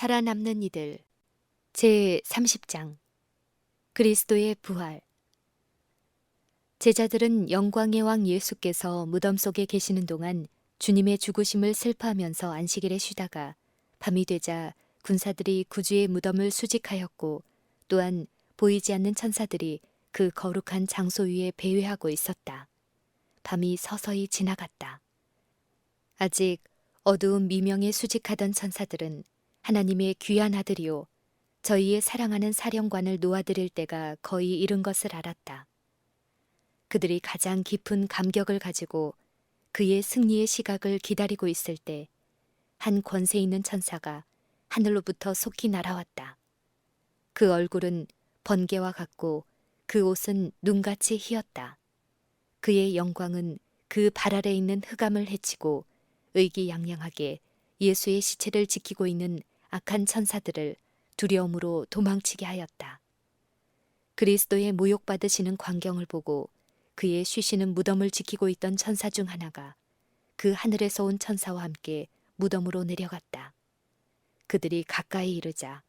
살아남는 이들 제 30장 그리스도의 부활. 제자들은 영광의 왕 예수께서 무덤 속에 계시는 동안 주님의 죽으심을 슬퍼하면서 안식일에 쉬다가 밤이 되자 군사들이 구주의 무덤을 수직하였고 또한 보이지 않는 천사들이 그 거룩한 장소 위에 배회하고 있었다. 밤이 서서히 지나갔다. 아직 어두운 미명에 수직하던 천사들은 하나님의 귀한 아들이요 저희의 사랑하는 사령관을 놓아드릴 때가 거의 이른 것을 알았다. 그들이 가장 깊은 감격을 가지고 그의 승리의 시각을 기다리고 있을 때 한 권세 있는 천사가 하늘로부터 속히 날아왔다. 그 얼굴은 번개와 같고 그 옷은 눈같이 희었다. 그의 영광은 그 발 아래 있는 흑암을 헤치고 의기양양하게 예수의 시체를 지키고 있는 악한 천사들을 두려움으로 도망치게 하였다. 그리스도의 모욕받으시는 광경을 보고 그의 쉬시는 무덤을 지키고 있던 천사 중 하나가 그 하늘에서 온 천사와 함께 무덤으로 내려갔다. 그들이 가까이 이르자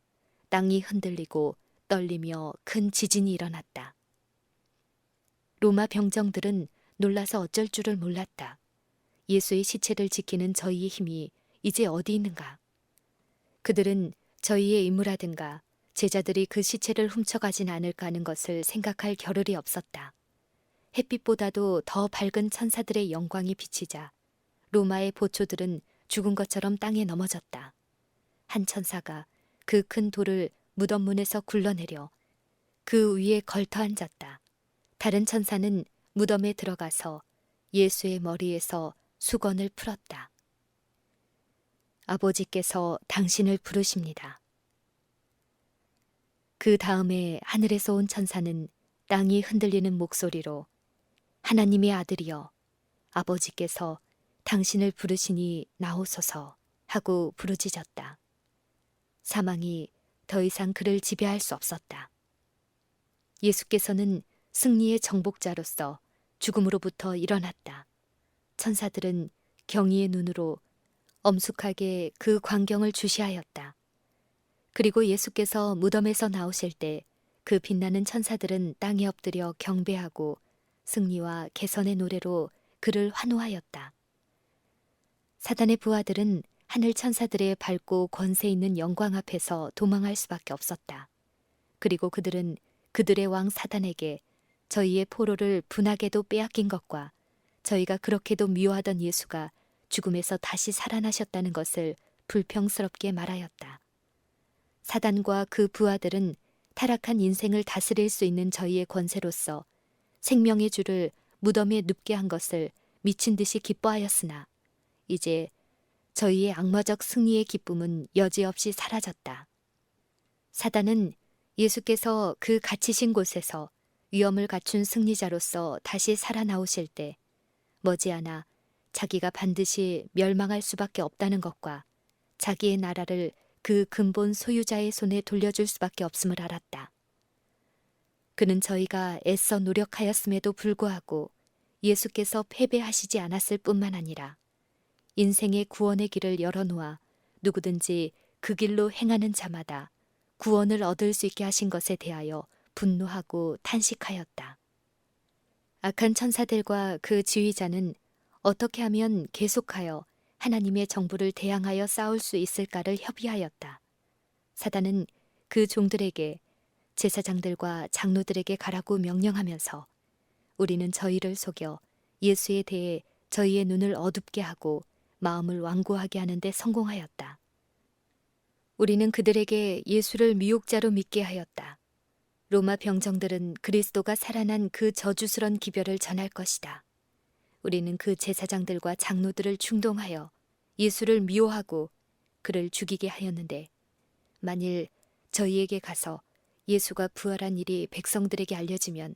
땅이 흔들리고 떨리며 큰 지진이 일어났다. 로마 병정들은 놀라서 어쩔 줄을 몰랐다. 예수의 시체를 지키는 저희의 힘이 이제 어디 있는가? 그들은 저희의 임무라든가 제자들이 그 시체를 훔쳐가진 않을까 하는 것을 생각할 겨를이 없었다. 햇빛보다도 더 밝은 천사들의 영광이 비치자 로마의 보초들은 죽은 것처럼 땅에 넘어졌다. 한 천사가 그 큰 돌을 무덤 문에서 굴러내려 그 위에 걸터 앉았다. 다른 천사는 무덤에 들어가서 예수의 머리에서 수건을 풀었다. 아버지께서 당신을 부르십니다. 그 다음에 하늘에서 온 천사는 땅이 흔들리는 목소리로 하나님의 아들이여 아버지께서 당신을 부르시니 나오소서 하고 부르짖었다. 사망이 더 이상 그를 지배할 수 없었다. 예수께서는 승리의 정복자로서 죽음으로부터 일어났다. 천사들은 경의의 눈으로 엄숙하게 그 광경을 주시하였다. 그리고 예수께서 무덤에서 나오실 때 그 빛나는 천사들은 땅에 엎드려 경배하고 승리와 개선의 노래로 그를 환호하였다. 사단의 부하들은 하늘 천사들의 밝고 권세 있는 영광 앞에서 도망할 수밖에 없었다. 그리고 그들은 그들의 왕 사단에게 저희의 포로를 분하게도 빼앗긴 것과 저희가 그렇게도 미워하던 예수가 죽음에서 다시 살아나셨다는 것을 불평스럽게 말하였다. 사단과 그 부하들은 타락한 인생을 다스릴 수 있는 저희의 권세로서 생명의 주를 무덤에 눕게 한 것을 미친 듯이 기뻐하였으나 이제 저희의 악마적 승리의 기쁨은 여지없이 사라졌다. 사단은 예수께서 그 갇히신 곳에서 위엄을 갖춘 승리자로서 다시 살아나오실 때 머지않아 자기가 반드시 멸망할 수밖에 없다는 것과 자기의 나라를 그 근본 소유자의 손에 돌려줄 수밖에 없음을 알았다. 그는 저희가 애써 노력하였음에도 불구하고 예수께서 패배하시지 않았을 뿐만 아니라 인생의 구원의 길을 열어놓아 누구든지 그 길로 행하는 자마다 구원을 얻을 수 있게 하신 것에 대하여 분노하고 탄식하였다. 악한 천사들과 그 지휘자는 어떻게 하면 계속하여 하나님의 정부를 대항하여 싸울 수 있을까를 협의하였다. 사단은 그 종들에게 제사장들과 장로들에게 가라고 명령하면서 우리는 저희를 속여 예수에 대해 저희의 눈을 어둡게 하고 마음을 완고하게 하는 데 성공하였다. 우리는 그들에게 예수를 미혹자로 믿게 하였다. 로마 병정들은 그리스도가 살아난 그 저주스런 기별을 전할 것이다. 우리는 그 제사장들과 장로들을 충동하여 예수를 미워하고 그를 죽이게 하였는데 만일 저희에게 가서 예수가 부활한 일이 백성들에게 알려지면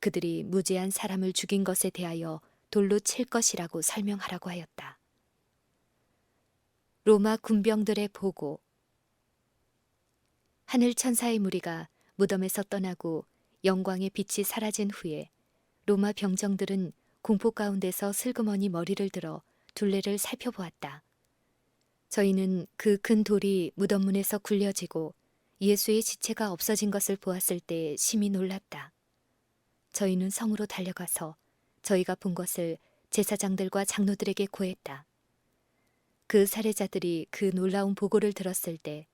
그들이 무죄한 사람을 죽인 것에 대하여 돌로 칠 것이라고 설명하라고 하였다. 로마 군병들의 보고. 하늘 천사의 무리가 무덤에서 떠나고 영광의 빛이 사라진 후에 로마 병정들은 공포 가운데서 슬그머니 머리를 들어 둘레를 살펴보았다. 저희는 그 큰 돌이 무덤 문에서 굴려지고 예수의 시체가 없어진 것을 보았을 때 심히 놀랐다. 저희는 성으로 달려가서 저희가 본 것을 제사장들과 장로들에게 고했다. 그 살해자들이 그 놀라운 보고를 들었을 때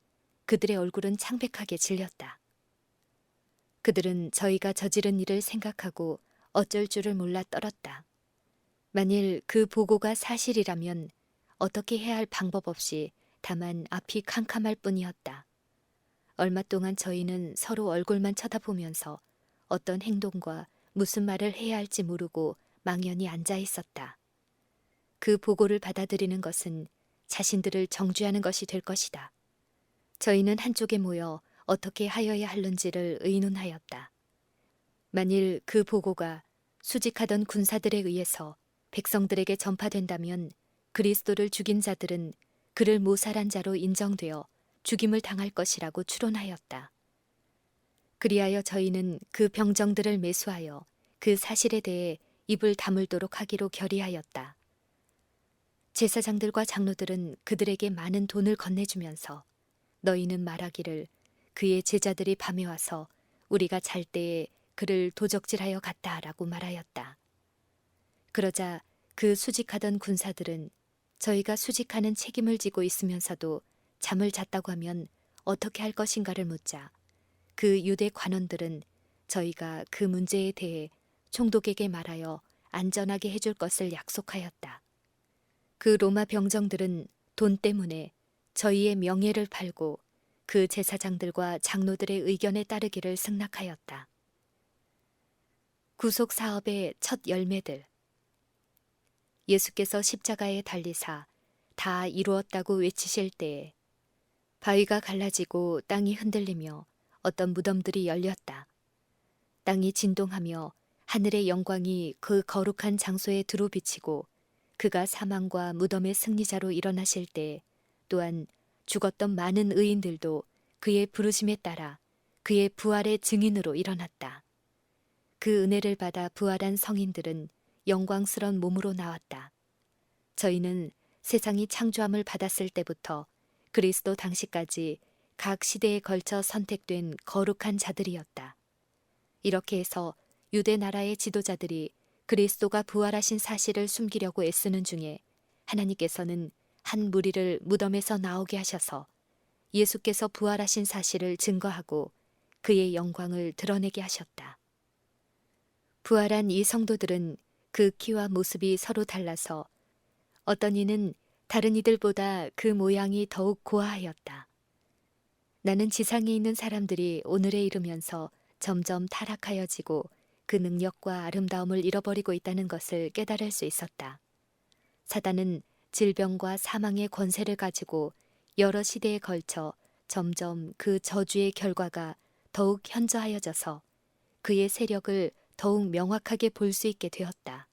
그들의 얼굴은 창백하게 질렸다. 그들은 저희가 저지른 일을 생각하고 어쩔 줄을 몰라 떨었다. 만일 그 보고가 사실이라면 어떻게 해야 할 방법 없이 다만 앞이 캄캄할 뿐이었다. 얼마 동안 저희는 서로 얼굴만 쳐다보면서 어떤 행동과 무슨 말을 해야 할지 모르고 망연히 앉아 있었다. 그 보고를 받아들이는 것은 자신들을 정죄하는 것이 될 것이다. 저희는 한쪽에 모여 어떻게 하여야 할는지를 의논하였다. 만일 그 보고가 수직하던 군사들에 의해서 백성들에게 전파된다면 그리스도를 죽인 자들은 그를 모살한 자로 인정되어 죽임을 당할 것이라고 추론하였다. 그리하여 저희는 그 병정들을 매수하여 그 사실에 대해 입을 다물도록 하기로 결의하였다. 제사장들과 장로들은 그들에게 많은 돈을 건네주면서 너희는 말하기를 그의 제자들이 밤에 와서 우리가 잘 때에 그를 도적질하여 갔다라고 말하였다. 그러자 그 수직하던 군사들은 저희가 수직하는 책임을 지고 있으면서도 잠을 잤다고 하면 어떻게 할 것인가를 묻자 그 유대 관원들은 저희가 그 문제에 대해 총독에게 말하여 안전하게 해줄 것을 약속하였다. 그 로마 병정들은 돈 때문에 저희의 명예를 팔고 그 제사장들과 장로들의 의견에 따르기를 승낙하였다. 구속 사업의 첫 열매들. 예수께서 십자가에 달리사 다 이루었다고 외치실 때에 바위가 갈라지고 땅이 흔들리며 어떤 무덤들이 열렸다. 땅이 진동하며 하늘의 영광이 그 거룩한 장소에 두루비치고 그가 사망과 무덤의 승리자로 일어나실 때 또한 죽었던 많은 의인들도 그의 부르심에 따라 그의 부활의 증인으로 일어났다. 그 은혜를 받아 부활한 성인들은 영광스런 몸으로 나왔다. 저희는 세상이 창조함을 받았을 때부터 그리스도 당시까지 각 시대에 걸쳐 선택된 거룩한 자들이었다. 이렇게 해서 유대 나라의 지도자들이 그리스도가 부활하신 사실을 숨기려고 애쓰는 중에 하나님께서는 한 무리를 무덤에서 나오게 하셔서 예수께서 부활하신 사실을 증거하고 그의 영광을 드러내게 하셨다. 부활한 이 성도들은 그 키와 모습이 서로 달라서 어떤 이는 다른 이들보다 그 모양이 더욱 고아하였다. 나는 지상에 있는 사람들이 오늘에 이르면서 점점 타락하여지고 그 능력과 아름다움을 잃어버리고 있다는 것을 깨달을 수 있었다. 사단은 질병과 사망의 권세를 가지고 여러 시대에 걸쳐 점점 그 저주의 결과가 더욱 현저하여져서 그의 세력을 더욱 명확하게 볼 수 있게 되었다.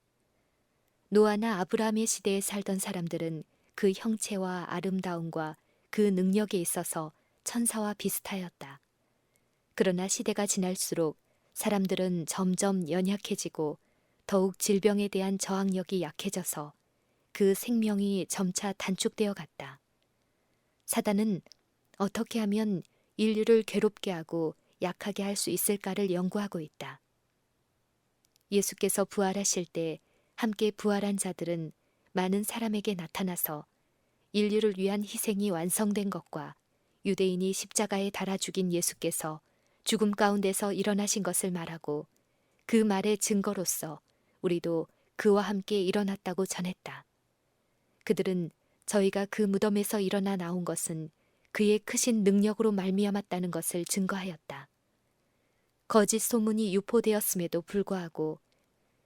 노아나 아브라함의 시대에 살던 사람들은 그 형체와 아름다움과 그 능력에 있어서 천사와 비슷하였다. 그러나 시대가 지날수록 사람들은 점점 연약해지고 더욱 질병에 대한 저항력이 약해져서 그 생명이 점차 단축되어 갔다. 사단은 어떻게 하면 인류를 괴롭게 하고 약하게 할 수 있을까를 연구하고 있다. 예수께서 부활하실 때 함께 부활한 자들은 많은 사람에게 나타나서 인류를 위한 희생이 완성된 것과 유대인이 십자가에 달아 죽인 예수께서 죽음 가운데서 일어나신 것을 말하고 그 말의 증거로서 우리도 그와 함께 일어났다고 전했다. 그들은 저희가 그 무덤에서 일어나 나온 것은 그의 크신 능력으로 말미암았다는 것을 증거하였다. 거짓 소문이 유포되었음에도 불구하고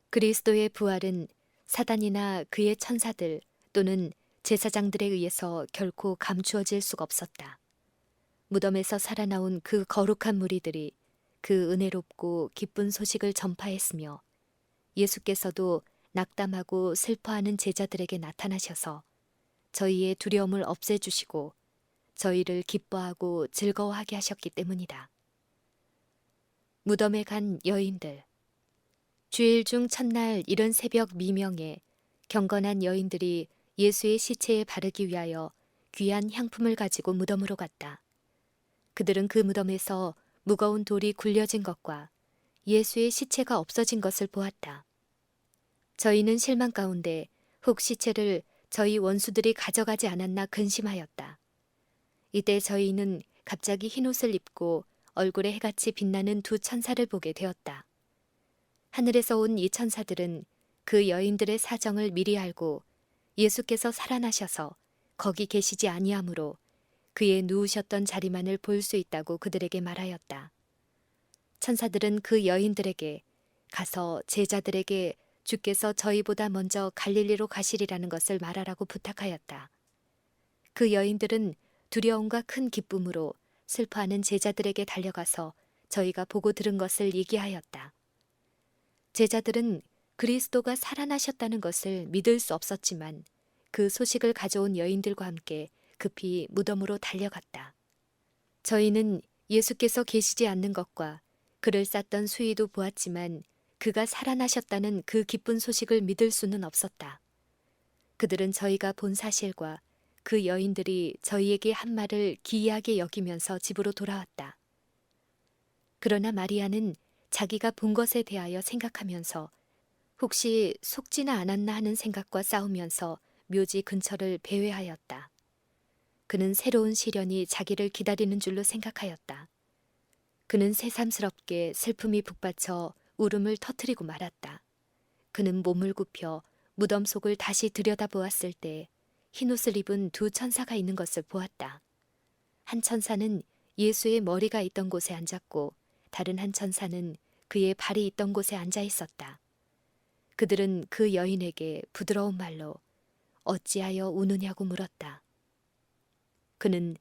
그리스도의 부활은 사단이나 그의 천사들 또는 제사장들에 의해서 결코 감추어질 수가 없었다. 무덤에서 살아나온 그 거룩한 무리들이 그 은혜롭고 기쁜 소식을 전파했으며 예수께서도 낙담하고 슬퍼하는 제자들에게 나타나셔서 저희의 두려움을 없애주시고 저희를 기뻐하고 즐거워하게 하셨기 때문이다. 무덤에 간 여인들. 주일 중 첫날 이른 새벽 미명에 경건한 여인들이 예수의 시체에 바르기 위하여 귀한 향품을 가지고 무덤으로 갔다. 그들은 그 무덤에서 무거운 돌이 굴려진 것과 예수의 시체가 없어진 것을 보았다. 저희는 실망 가운데 혹 시체를 저희 원수들이 가져가지 않았나 근심하였다. 이때 저희는 갑자기 흰옷을 입고 얼굴에 해같이 빛나는 두 천사를 보게 되었다. 하늘에서 온 이 천사들은 그 여인들의 사정을 미리 알고 예수께서 살아나셔서 거기 계시지 아니하므로 그의 누우셨던 자리만을 볼 수 있다고 그들에게 말하였다. 천사들은 그 여인들에게 가서 제자들에게 주께서 저희보다 먼저 갈릴리로 가시리라는 것을 말하라고 부탁하였다. 그 여인들은 두려움과 큰 기쁨으로 슬퍼하는 제자들에게 달려가서 저희가 보고 들은 것을 얘기하였다. 제자들은 그리스도가 살아나셨다는 것을 믿을 수 없었지만 그 소식을 가져온 여인들과 함께 급히 무덤으로 달려갔다. 저희는 예수께서 계시지 않는 것과 그를 쌌던 수위도 보았지만 그가 살아나셨다는 그 기쁜 소식을 믿을 수는 없었다. 그들은 저희가 본 사실과 그 여인들이 저희에게 한 말을 기이하게 여기면서 집으로 돌아왔다. 그러나 마리아는 자기가 본 것에 대하여 생각하면서 혹시 속지나 않았나 하는 생각과 싸우면서 묘지 근처를 배회하였다. 그는 새로운 시련이 자기를 기다리는 줄로 생각하였다. 그는 새삼스럽게 슬픔이 북받쳐 울음을 터뜨리고 말았다. 그는 몸을 굽혀 무덤 속을 다시 들여다보았을 때 흰옷을 입은 두 천사가 있는 것을 보았다. 한 천사는 예수의 머리가 있던 곳에 앉았고 다른 한 천사는 그의 발이 있던 곳에 앉아 있었다. 그들은 그 여인에게 부드러운 말로 어찌하여 우느냐고 물었다. 그는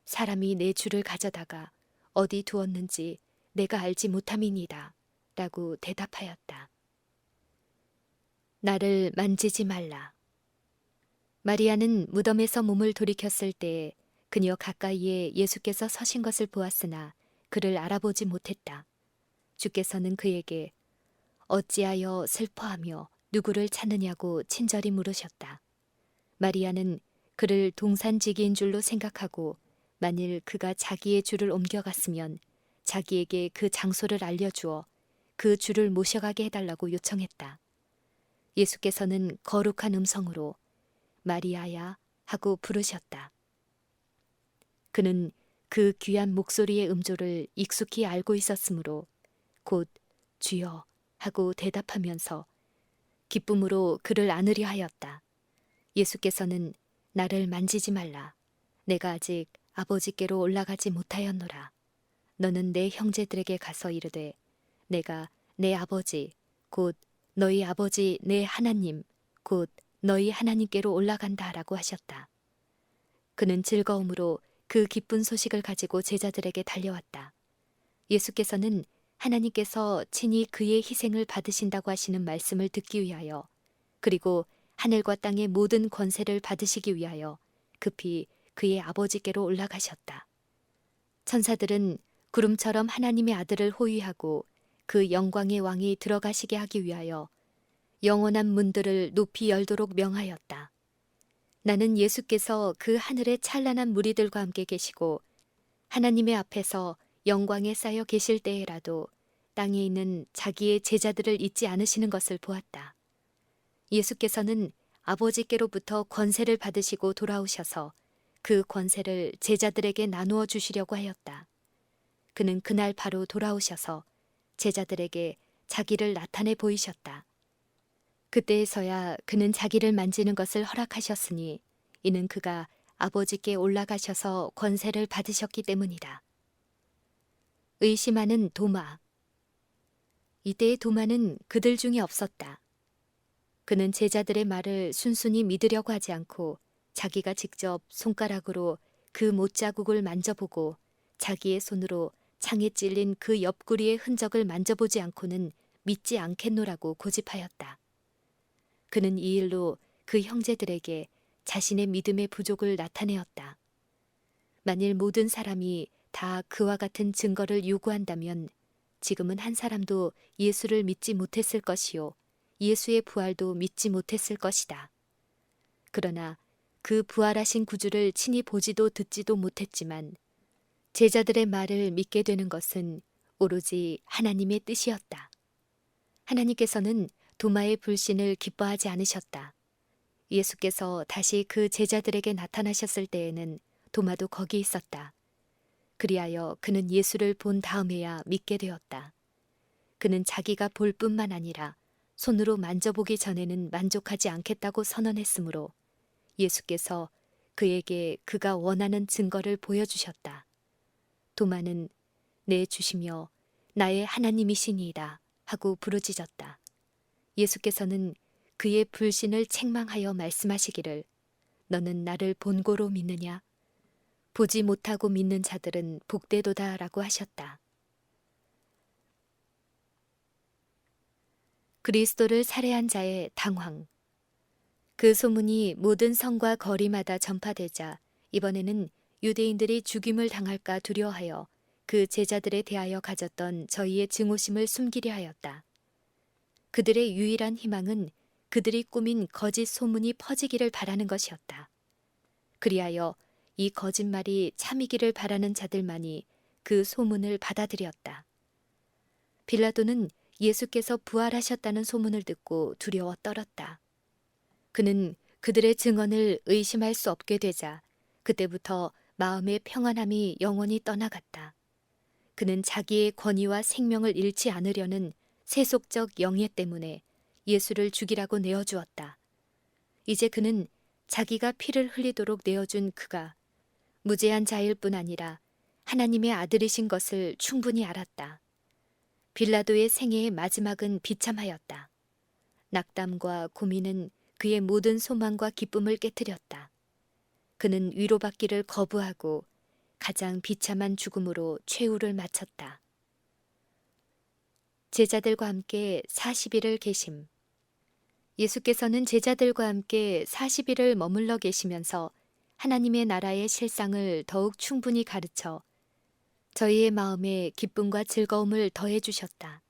사람이 내 주를 가져다가 어디 두었는지 내가 알지 못함이니이다 라고 대답하였다. 나를 만지지 말라. 마리아는 무덤에서 몸을 돌이켰을 때 그녀 가까이에 예수께서 서신 것을 보았으나 그를 알아보지 못했다. 주께서는 그에게 어찌하여 슬퍼하며 누구를 찾느냐고 친절히 물으셨다. 마리아는 그를 동산지기인 줄로 생각하고 만일 그가 자기의 주를 옮겨갔으면 자기에게 그 장소를 알려주어 그 주를 모셔가게 해달라고 요청했다. 예수께서는 거룩한 음성으로 마리아야 하고 부르셨다. 그는 그 귀한 목소리의 음조를 익숙히 알고 있었으므로 곧 주여 하고 대답하면서 기쁨으로 그를 안으려 하였다. 예수께서는 나를 만지지 말라. 내가 아직 아버지께로 올라가지 못하였노라. 너는 내 형제들에게 가서 이르되 내가 내 아버지 곧 너희 아버지 내 하나님 곧 너희 하나님께로 올라간다 하라고 하셨다. 그는 즐거움으로 그 기쁜 소식을 가지고 제자들에게 달려왔다. 예수께서는 하나님께서 친히 그의 희생을 받으신다고 하시는 말씀을 듣기 위하여 그리고 하늘과 땅의 모든 권세를 받으시기 위하여 급히 그의 아버지께로 올라가셨다. 천사들은 구름처럼 하나님의 아들을 호위하고 그 영광의 왕이 들어가시게 하기 위하여 영원한 문들을 높이 열도록 명하였다. 나는 예수께서 그 하늘의 찬란한 무리들과 함께 계시고 하나님의 앞에서 영광에 쌓여 계실 때에라도 땅에 있는 자기의 제자들을 잊지 않으시는 것을 보았다. 예수께서는 아버지께로부터 권세를 받으시고 돌아오셔서 그 권세를 제자들에게 나누어 주시려고 하였다. 그는 그날 바로 돌아오셔서 제자들에게 자기를 나타내 보이셨다. 그때에서야 그는 자기를 만지는 것을 허락하셨으니 이는 그가 아버지께 올라가셔서 권세를 받으셨기 때문이다. 의심하는 도마. 이때의 도마는 그들 중에 없었다. 그는 제자들의 말을 순순히 믿으려고 하지 않고 자기가 직접 손가락으로 그 못자국을 만져보고 자기의 손으로 창에 찔린 그 옆구리의 흔적을 만져보지 않고는 믿지 않겠노라고 고집하였다. 그는 이 일로 그 형제들에게 자신의 믿음의 부족을 나타내었다. 만일 모든 사람이 다 그와 같은 증거를 요구한다면 지금은 한 사람도 예수를 믿지 못했을 것이요 예수의 부활도 믿지 못했을 것이다. 그러나 그 부활하신 구주를 친히 보지도 듣지도 못했지만 제자들의 말을 믿게 되는 것은 오로지 하나님의 뜻이었다. 하나님께서는 도마의 불신을 기뻐하지 않으셨다. 예수께서 다시 그 제자들에게 나타나셨을 때에는 도마도 거기 있었다. 그리하여 그는 예수를 본 다음에야 믿게 되었다. 그는 자기가 볼 뿐만 아니라 손으로 만져보기 전에는 만족하지 않겠다고 선언했으므로 예수께서 그에게 그가 원하는 증거를 보여주셨다. 도마는 내 주시며 나의 하나님이시니이다 하고 부르짖었다. 예수께서는 그의 불신을 책망하여 말씀하시기를 너는 나를 본고로 믿느냐? 보지 못하고 믿는 자들은 복되도다 라고 하셨다. 그리스도를 살해한 자의 당황. 그 소문이 모든 성과 거리마다 전파되자 이번에는 유대인들이 죽임을 당할까 두려워하여 그 제자들에 대하여 가졌던 저희의 증오심을 숨기려 하였다. 그들의 유일한 희망은 그들이 꾸민 거짓 소문이 퍼지기를 바라는 것이었다. 그리하여 이 거짓말이 참이기를 바라는 자들만이 그 소문을 받아들였다. 빌라도는 예수께서 부활하셨다는 소문을 듣고 두려워 떨었다. 그는 그들의 증언을 의심할 수 없게 되자 그때부터 마음의 평안함이 영원히 떠나갔다. 그는 자기의 권위와 생명을 잃지 않으려는 세속적 영예 때문에 예수를 죽이라고 내어주었다. 이제 그는 자기가 피를 흘리도록 내어준 그가 무죄한 자일 뿐 아니라 하나님의 아들이신 것을 충분히 알았다. 빌라도의 생애의 마지막은 비참하였다. 낙담과 고민은 그의 모든 소망과 기쁨을 깨뜨렸다. 그는 위로받기를 거부하고 가장 비참한 죽음으로 최후를 마쳤다. 제자들과 함께 40일을 계심. 예수께서는 제자들과 함께 40일을 머물러 계시면서 하나님의 나라의 실상을 더욱 충분히 가르쳐 저희의 마음에 기쁨과 즐거움을 더해 주셨다.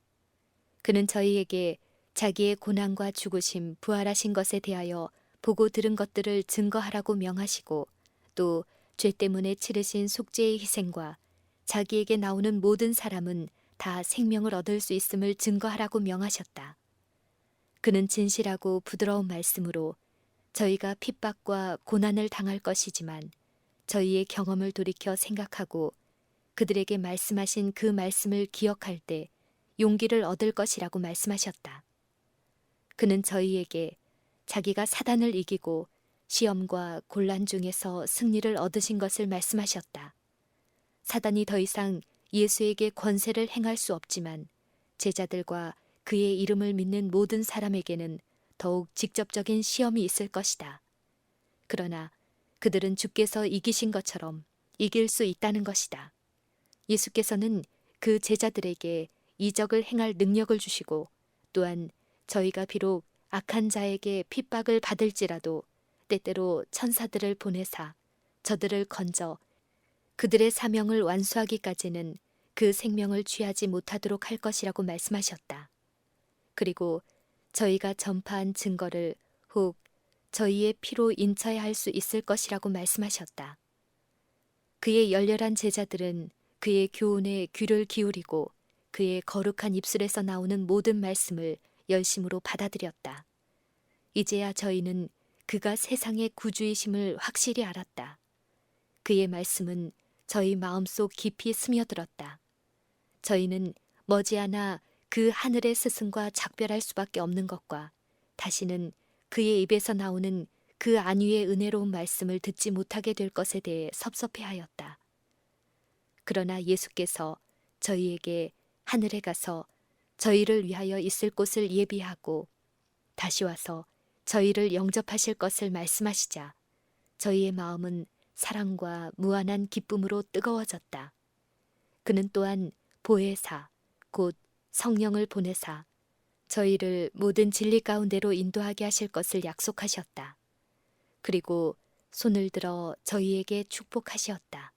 그는 저희에게 자기의 고난과 죽으심, 부활하신 것에 대하여 보고 들은 것들을 증거하라고 명하시고 또 죄 때문에 치르신 속죄의 희생과 자기에게 나오는 모든 사람은 다 생명을 얻을 수 있음을 증거하라고 명하셨다. 그는 진실하고 부드러운 말씀으로 저희가 핍박과 고난을 당할 것이지만 저희의 경험을 돌이켜 생각하고 그들에게 말씀하신 그 말씀을 기억할 때 용기를 얻을 것이라고 말씀하셨다. 그는 저희에게 자기가 사단을 이기고 시험과 곤란 중에서 승리를 얻으신 것을 말씀하셨다. 사단이 더 이상 예수에게 권세를 행할 수 없지만 제자들과 그의 이름을 믿는 모든 사람에게는 더욱 직접적인 시험이 있을 것이다. 그러나 그들은 주께서 이기신 것처럼 이길 수 있다는 것이다. 예수께서는 그 제자들에게 이적을 행할 능력을 주시고 또한 저희가 비록 악한 자에게 핍박을 받을지라도 때때로 천사들을 보내사 저들을 건져 그들의 사명을 완수하기까지는 그 생명을 취하지 못하도록 할 것이라고 말씀하셨다. 그리고 저희가 전파한 증거를 혹 저희의 피로 인쳐야 할 수 있을 것이라고 말씀하셨다. 그의 열렬한 제자들은 그의 교훈에 귀를 기울이고 그의 거룩한 입술에서 나오는 모든 말씀을 열심으로 받아들였다. 이제야 저희는 그가 세상의 구주이심을 확실히 알았다. 그의 말씀은 저희 마음속 깊이 스며들었다. 저희는 머지않아 그 하늘의 스승과 작별할 수밖에 없는 것과 다시는 그의 입에서 나오는 그 안위의 은혜로운 말씀을 듣지 못하게 될 것에 대해 섭섭해하였다. 그러나 예수께서 저희에게 하늘에 가서 저희를 위하여 있을 곳을 예비하고 다시 와서 저희를 영접하실 것을 말씀하시자 저희의 마음은 사랑과 무한한 기쁨으로 뜨거워졌다. 그는 또한 보혜사 곧 성령을 보내사 저희를 모든 진리 가운데로 인도하게 하실 것을 약속하셨다. 그리고 손을 들어 저희에게 축복하셨다.